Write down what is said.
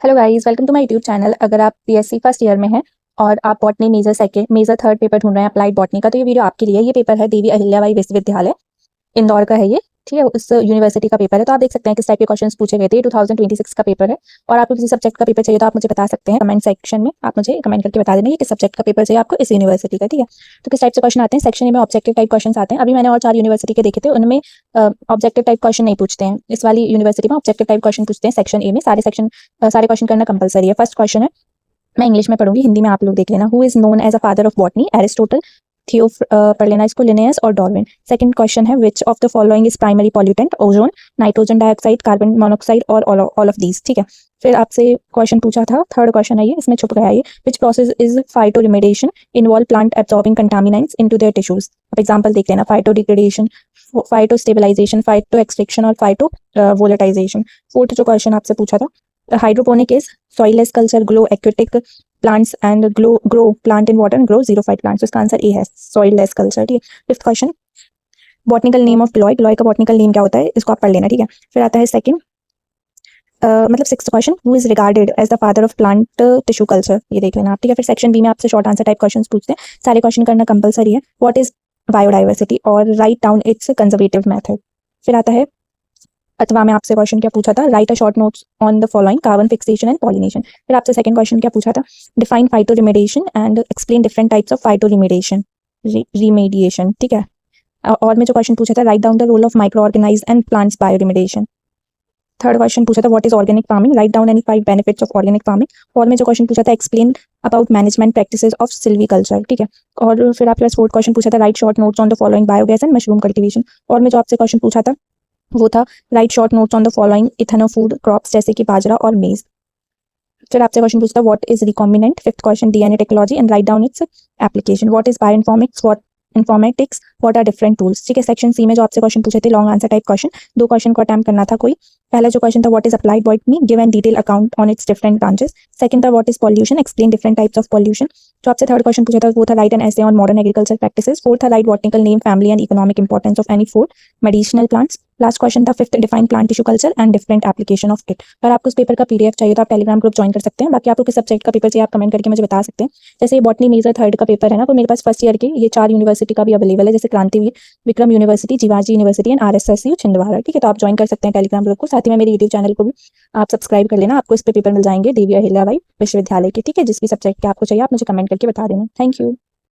Hello guys, welcome to my YouTube channel. अगर आप BSc first year में हैं और आप बॉटनी मेजर थर्ड पेपर ढूंढ रहे हैं अप्लाइड बॉटनी का, तो ये वीडियो आपके लिए। ये पेपर है देवी अहिल्याबाई विश्वविद्यालय इंदौर का है ये, ठीक है। उस यूनिवर्सिटी का पेपर है। तो आप देख सकते हैं किस टाइप के क्वेश्चंस पूछे गए थे। 2026 का पेपर है और आपको किसी सब्जेक्ट का पेपर चाहिए तो आप मुझे बता सकते हैं कमेंट सेक्शन में। आप मुझे कमेंट करके बता देना कि किस सब्जेक्ट का पेपर चाहिए आपको इस यूनिवर्सिटी का, ठीक है। तो किस टाइप से क्वेश्चन आते हैं, सेक्शन ए में ऑब्जेक्टिव टाइप क्वेश्चन आते हैं। अभी मैंने और 4 यूनिवर्सिटी के देखे थे, उनमें ऑब्जेक्टिव टाइप क्वेश्चन नहीं पूछते हैं। इस वाली यूनिवर्सिटी में ऑब्जेक्टिव टाइप क्वेश्चन पूछते हैं सेक्शन ए में। सारे क्वेश्चन करना कंपलसरी है। फर्स्ट क्वेश्चन है, मैं इंग्लिश में पढ़ूंगी, हिंदी में आप लोग देख लेना। Who is known as a father of botany? Aristotle, थियो पढ़ लेना इसको, लिनेयस और डार्विन। सेकंड क्वेश्चन है, which of the following is primary pollutant? Ozone, nitrogen dioxide, carbon monoxide और ऑल ऑफ दीज, ठीक है। फिर आपसे क्वेश्चन पूछा था, थर्ड क्वेश्चन है ये, इसमें छुप गया है ये। Which process is phytoremediation? Involve plant absorbing contaminants into their tissues. आप एग्जांपल देख लेना, phyto degradation, phyto stabilization, phyto extraction और फाइटो वोलेटाइजेशन। फोर्थ जो क्वेश्चन आपसे पूछा था, hydroponic is soilless culture, grow aquatic plants and grow plant in water and grow xerophyte plants। तो इसका आंसर ए है, soilless culture, ठीक है। Fifth question, botanical name of giloy. Giloy का बॉटनिकल नेम क्या होता है, इसको आप पढ़ लेना, ठीक है। फिर आता है सेकंड, मतलब sixth question, who is regarded as the father of plant tissue culture, ये देख लेना आप, ठीक है। फिर सेक्शन बी में आपसे शॉर्ट आंसर टाइप क्वेश्चन पूछते हैं, सारे क्वेश्चन करना कंपलसरी है। व्हाट इज बायोडाइवर्सिटी और right down it's conservative method. फिर आता है अथवा में आपसे क्वेश्चन क्या पूछा था, write a short notes on the following, carbon fixation and pollination. फिर आपसे सेकंड क्वेश्चन क्या पूछा था, define phytoremediation and explain different types of phytoremediation remediation, ठीक है। और में जो क्वेश्चन पूछा था, write down the role of micro organise and plants bioremediation. Third question पूछा था, what is organic farming? Write down any 5 benefits of organic farming. और में जो क्वेश्चन पूछा था, explain about management practices of silviculture, ठीक है। और फिर आपके पास फोर्थ क्वेश्चन पूछा था, write short notes on the following biogas and mushroom cultivation. और में जो आपसे क्वेश्चन पूछा था वो था, write short notes on the following ethno food crops, जैसे कि बाजरा और मेज। फिर आपसे क्वेश्चन पूछता है, what is recombinant? Fifth question, DNA technology and write down its application. What is bioinformatics, what informatics, what are different tools, ठीक है। सेक्शन सी में जो आपसे क्वेश्चन पूछे थे, long answer type question, 2 question को अटेम्प्ट करना था कोई। पहला जो क्वेश्चन था, what is applied botany? Give an detail account on its different branches. Second था, what is pollution? Explain different types of pollution. जो आपसे थर्ड क्वेश्चन पूछा था वो था, write an essay on modern agriculture practices. Fourth था, write botanical name, family and economic importance of any food, medicinal plants. Last question था fifth, define plant tissue culture and different application of it. अगर आपको इस paper का PDF चाहिए तो आप Telegram group join कर सकते हैं। बाकी आपको किस सब्जेक्ट का पेपर चाहिए आप कमेंट करके मुझे बता सकते हैं। जैसे ये बॉटनी मेजर थर्ड का पेपर है ना, तो मेरे पास फर्स्ट ईयर के ये 4 यूनिवर्सिटी का भी अवेलेबल है, जैसे Krantiveer, Vikram university, Jiwaji university and RSSU Chhindwara, ठीक है। तो आप ज्वाइन कर सकते हैं टेलीग्राम ग्रुप को। साथ ही में मेरे यूट्यूब चैनल को भी आप सब्सक्राइब कर लेना। आपको इस पे पेपर मिल जाएंगे देवी अहिल्याबाई विश्वविद्यालय के, ठीक है। जिस भी सब्जेक्ट के आपको चाहिए आप मुझे कमेंट करके बता देना। Thank you.